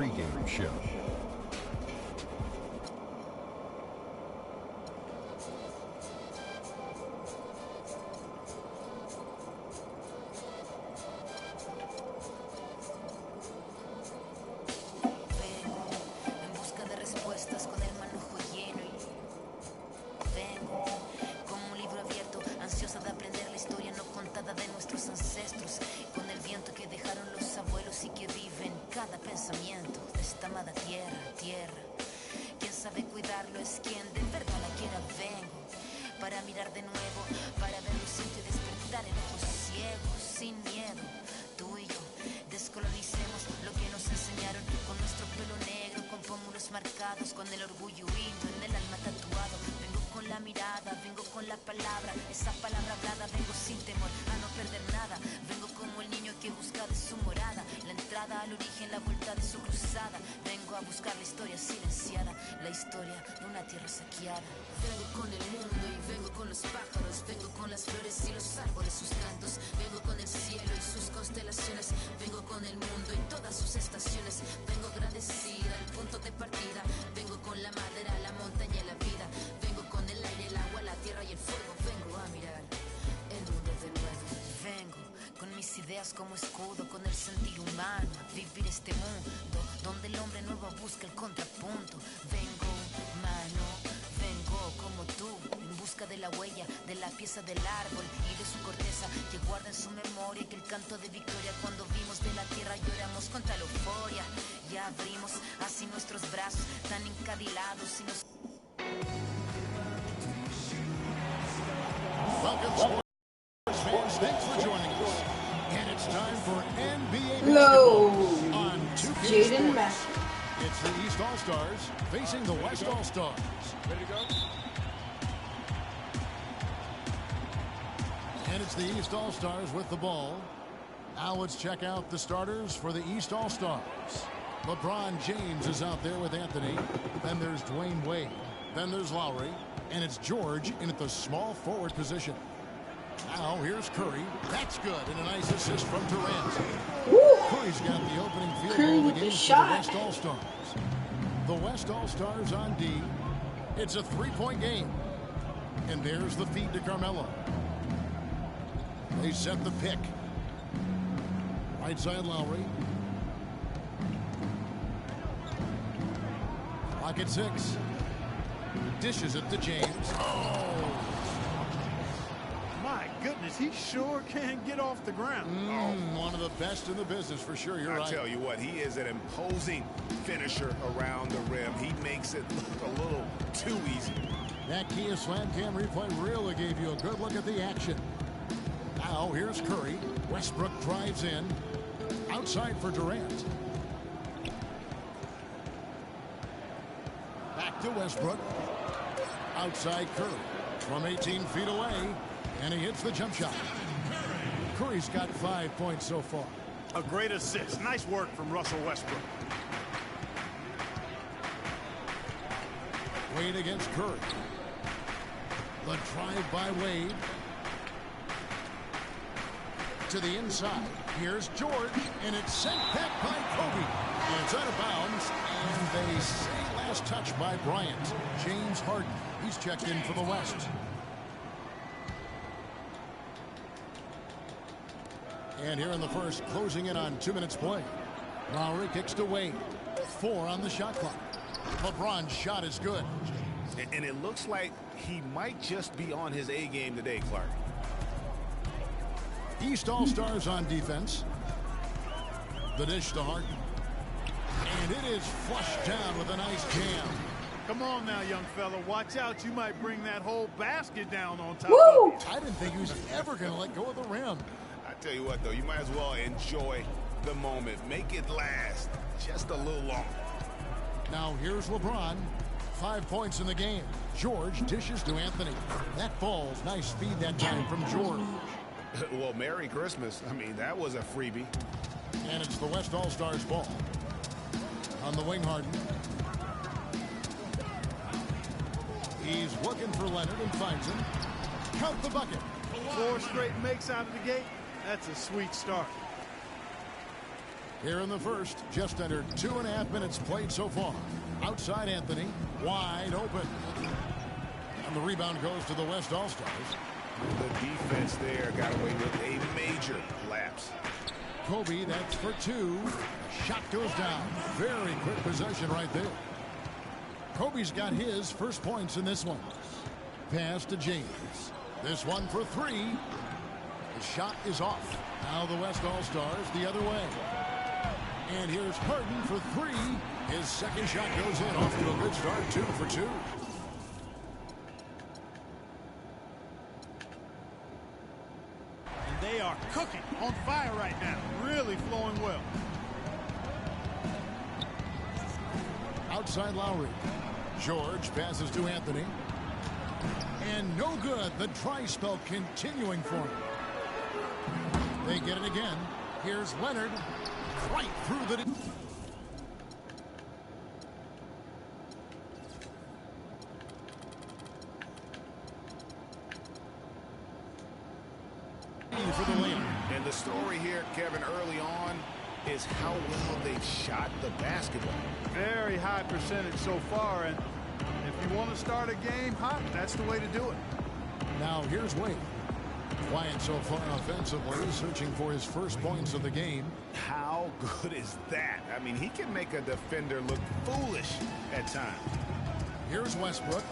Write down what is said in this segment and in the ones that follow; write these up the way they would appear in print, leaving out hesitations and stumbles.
pregame show. Con el orgullo himno en el alma tatuado, vengo con la mirada, vengo con la palabra, esa palabra hablada, vengo sin temor a no perder nada, vengo como el niño que busca de su morada, la entrada al origen, la vuelta de su cruzada, vengo a buscar la historia silenciada, la historia de una tierra saqueada. Vengo con el mundo y vengo con los pájaros, vengo con las flores y los árboles, sus cantos, vengo con el cielo y sus constelaciones, vengo con el mundo y todas sus estaciones, vengo agradecida al punto de partida, vengo con la madera, la montaña y la vida, vengo con el aire, el agua, la tierra y el fuego, vengo a mirar el mundo de nuevo. Vengo con mis ideas como escudo, con el sentir humano, a vivir este mundo donde el hombre nuevo busca el contrapunto. Vengo humano, vengo como tú, en busca de la huella, de la pieza del árbol y de su corteza que guarda en su memoria, que el canto de victoria cuando vimos de la tierra lloramos contra la euforia, y abrimos así nuestros brazos tan encadilados y nos... Welcome, sports fans. Thanks for joining us. And it's time for NBA Hello, basketball on 2K Jaden Sports. Mack. It's the East All-Stars facing the West All-Stars. Ready to go? And it's the East All-Stars with the ball. Now let's check out the starters for the East All-Stars. LeBron James is out there with Anthony. Then there's Dwayne Wade. Then there's Lowry. And it's George in at the small forward position. Now here's Curry. That's good. And a nice assist from Durant. Curry's got the opening field Curry goal of with the the game for the shot. West All-Stars. The West All-Stars on D. It's a three-point game. And there's the feed to Carmelo. They set the pick. Right side Lowry. Clock at 6. Dishes it to James. My goodness, he sure can get off the ground. One of the best in the business for sure. You're I right. tell you what, he is an imposing finisher around the rim. He makes it look a little too easy. That Kia Slam Cam replay really gave you a good look at the action. Now here's Curry. Westbrook drives in. Outside for Durant. Back to Westbrook. Outside Curry. From 18 feet away. And he hits the jump shot. Curry's got 5 points so far. A great assist. Nice work from Russell Westbrook. Wade against Curry. The drive by Wade. To the inside. Here's George. And it's sent back by Kobe. And it's out of bounds. And they say last touch by Bryant. James Harden. He's checked in for the West. And here in the first, closing in on 2 minutes play. Lowry kicks to Wade. 4 on the shot clock. LeBron's shot is good. And it looks like he might just be on his A game today, Clark. East All-Stars on defense. The dish to Harden. And it is flushed down with a nice jam. Come on now, young fella. Watch out. You might bring that whole basket down on top Woo! of I didn't think he was ever going to let go of the rim. I tell you what, though, you might as well enjoy the moment. Make it last just a little longer. Now here's LeBron. 5 points in the game. George dishes to Anthony. That falls. Nice feed that time from George. Well, Merry Christmas. I mean, that was a freebie. And it's the West All-Stars ball. On the wing, Harden. He's looking for Leonard and finds him. Count the bucket. 4 straight makes out of the gate. That's a sweet start. Here in the first, just under 2.5 minutes played so far. Outside Anthony, wide open. And the rebound goes to the West All-Stars. The defense there got away with a major lapse. Kobe, that's for two. Shot goes down. Very quick possession right there. Kobe's got his first points in this one. Pass to James. This one for three. The shot is off. Now the West All-Stars the other way. And here's Harden for three. His second shot goes in. Off to a good start. 2 for 2. And they are cooking, on fire right now. Really flowing well. Outside Lowry. George passes to Anthony. And no good. The dry spell continuing for him. They get it again. Here's Leonard. Right through the... for the layup. And the story here, Kevin, early on is how well they've shot the basketball. Very high percentage so far, and if you want to start a game hot, that's the way to do it. Now here's Wade. Quiet so far offensively, searching for his first points of the game. How good is that? I mean, he can make a defender look foolish at times. Here's Westbrook.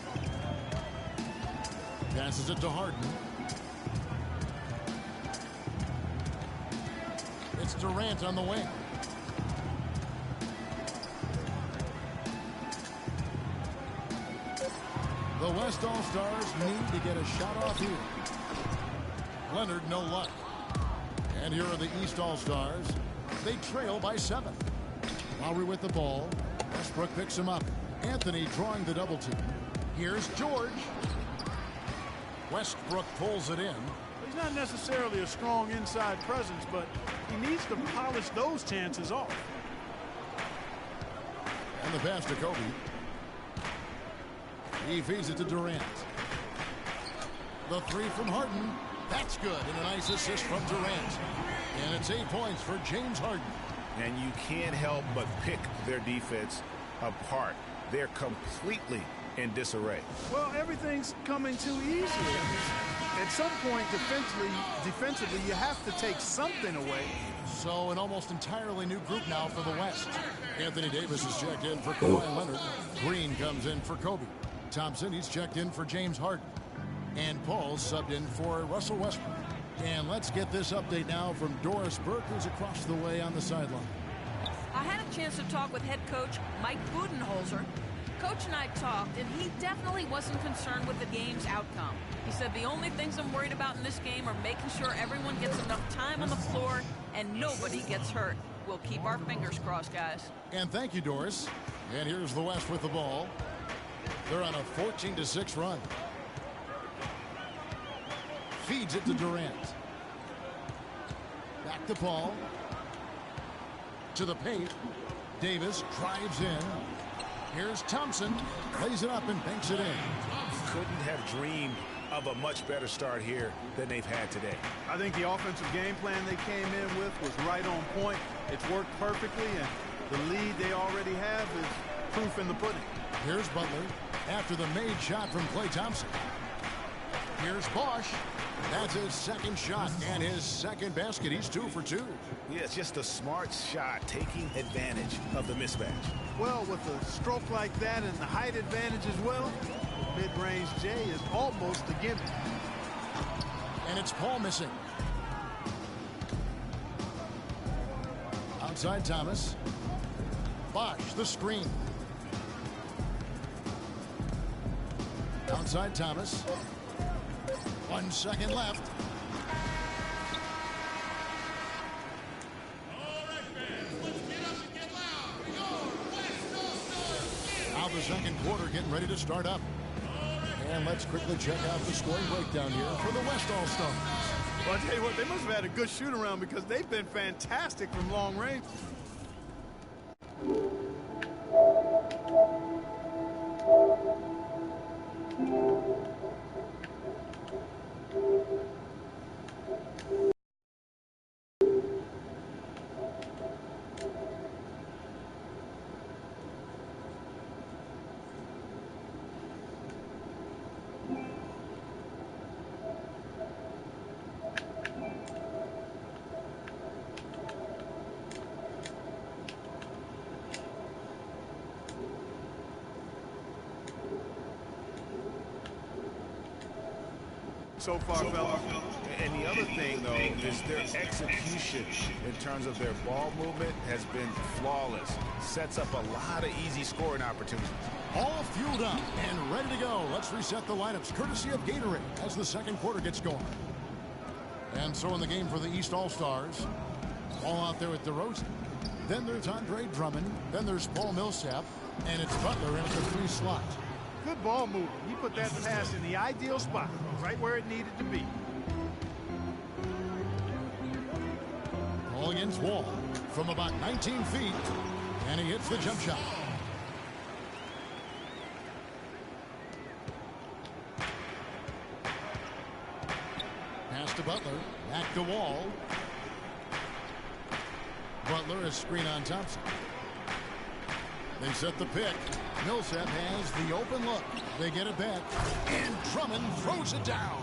Passes it to Harden. It's Durant on the wing. The West All-Stars need to get a shot off here. Leonard, no luck. And here are the East All-Stars. They trail by 7. Lowry with the ball. Westbrook picks him up. Anthony drawing the double team. Here's George. Westbrook pulls it in. He's not necessarily a strong inside presence, but he needs to polish those chances off. And the pass to Kobe. He feeds it to Durant. The three from Harden. That's good, and a nice assist from Durant. And it's 8 points for James Harden. And you can't help but pick their defense apart. They're completely in disarray. Well, everything's coming too easily. At some point, defensively, you have to take something away. So an almost entirely new group now for the West. Anthony Davis is checked in for Kawhi Leonard. Green comes in for Kobe. Thompson, he's checked in for James Harden. And Paul's subbed in for Russell Westbrook. And let's get this update now from Doris Burke, who's across the way on the sideline. I had a chance to talk with head coach Mike Budenholzer. Coach and I talked, and he definitely wasn't concerned with the game's outcome. He said the only things I'm worried about in this game are making sure everyone gets enough time on the floor and nobody gets hurt. We'll keep our fingers crossed, guys. And thank you, Doris. And here's the West with the ball. They're on a 14-6 run. Feeds it to Durant. Back to Paul. To the paint. Davis drives in. Here's Thompson. Lays it up and banks it in. Couldn't have dreamed of a much better start here than they've had today. I think the offensive game plan they came in with was right on point. It's worked perfectly, and the lead they already have is proof in the pudding. Here's Butler after the made shot from Klay Thompson. Here's Bosch. That's his second shot and his second basket. He's 2 for 2. Yeah, it's just a smart shot, taking advantage of the mismatch. Well, with a stroke like that and the height advantage as well, the mid-range J is almost a gimme. And it's Paul missing. Outside Thomas. Bosch, the screen. Outside Thomas. 1 second left. Now the second quarter getting ready to start up. And let's quickly check out the scoring breakdown here for the West All-Stars. Well, I tell you what, they must have had a good shoot-around because they've been fantastic from long range. so far, fellas. And the other thing, though, is their execution in terms of their ball movement has been flawless. Sets up a lot of easy scoring opportunities. All fueled up and ready to go. Let's reset the lineups courtesy of Gatorade as the second quarter gets going. And so in the game for the East All-Stars, ball out there with DeRozan. Then there's Andre Drummond. Then there's Paul Millsap. And it's Butler in at the 3 slot. Good ball movement. He put that pass in the ideal spot, right where it needed to be. Ball against Wall from about 19 feet. And he hits the jump shot. Pass to Butler. Back to Wall. Butler is screen on Thompson. They set the pick. Millsap has the open look. They get it back. And Drummond throws it down.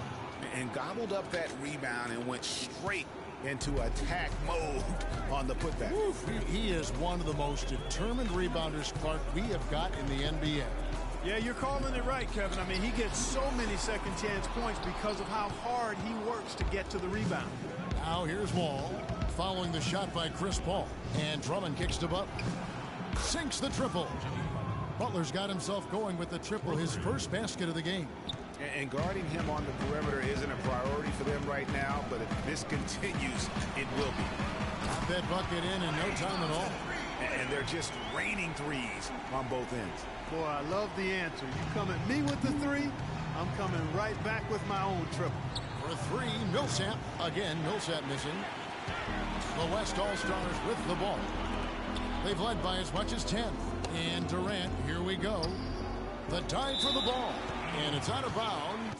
And gobbled up that rebound and went straight into attack mode on the putback. Oof, he is one of the most determined rebounders, Clark, we have got in the NBA. Yeah, you're calling it right, Kevin. I mean, he gets so many second chance points because of how hard he works to get to the rebound. Now here's Wall following the shot by Chris Paul. And Drummond kicks to Butler. Sinks the triple. Butler's got himself going with the triple, his first basket of the game. And guarding him on the perimeter isn't a priority for them right now, but if this continues, it will be. Got that bucket in no time at all. And they're just raining threes on both ends. Boy, I love the answer. You come at me with the 3, I'm coming right back with my own triple. For 3, Millsap. Again, Millsap missing. The West All-Stars with the ball. They've led by as much as 10. And Durant, here we go. The dive for the ball. And it's out of bounds.